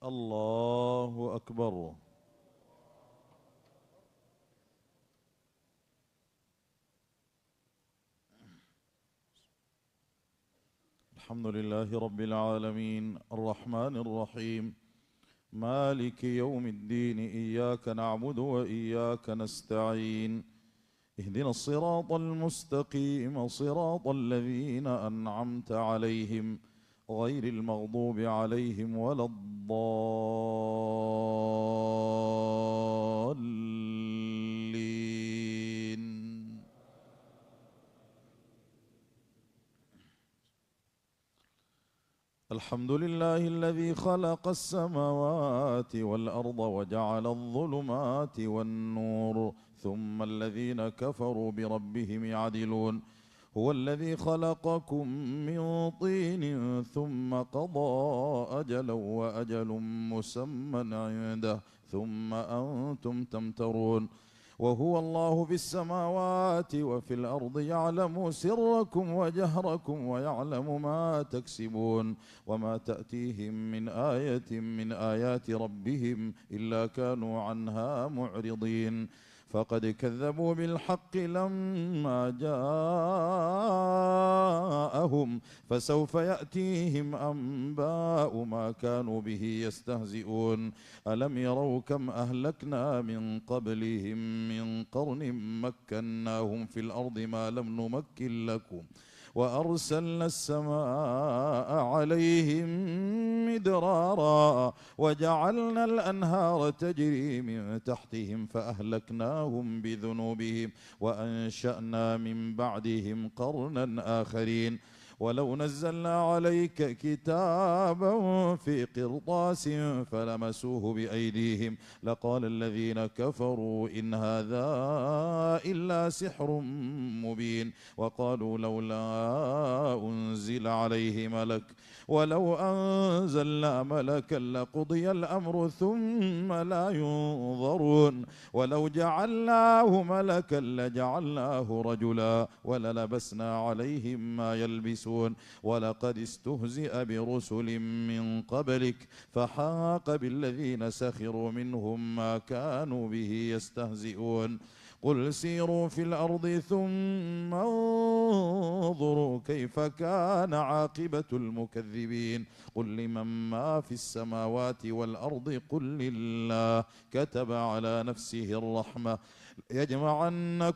الله أكبر. الحمد لله رب العالمين الرحمن الرحيم مالك يوم الدين، إياك نعبد وإياك نستعين، اهدنا الصراط المستقيم صراط الذين أنعمت عليهم غير المغضوب عليهم ولا الضالين. الحمد لله الذي خلق السماوات والأرض وجعل الظلمات والنور، ثم الذين كفروا بربهم يعدلون. هو الذي خلقكم من طين ثم قضى أجلا وأجل مسمى عنده ثم أنتم تمترون. وهو الله في السماوات وفي الأرض، يعلم سركم وجهركم ويعلم ما تكسبون. وما تأتيهم من آية من آيات ربهم إلا كانوا عنها معرضين. فقد كذبوا بالحق لما جاءهم، فسوف يأتيهم أنباء ما كانوا به يستهزئون. ألم يروا كم أهلكنا من قبلهم من قرن مكناهم في الأرض ما لم نمكن لكم، وأرسلنا السماء عليهم مدرارا وجعلنا الأنهار تجري من تحتهم فأهلكناهم بذنوبهم وأنشأنا من بعدهم قرنا آخرين. ولو نزلنا عليك كتابا في قرطاس فلمسوه بأيديهم لقال الذين كفروا إن هذا إلا سحر مبين. وقالوا لولا أنزل عليه ملك ولو أنزلنا ملكا لقضي الأمر ثم لا ينظرون. ولو جعلناه ملكا لجعلناه رجلا وللبسنا عليهم ما يلبسون. ولقد استهزئ برسل من قبلك فحاق بالذين سخروا منهم ما كانوا به يستهزئون. قل سيروا في الأرض ثم انظروا كيف كان عاقبة المكذبين. قل لمن ما في السماوات والأرض قل لله كتب على نفسه الرحمة يجمعنكم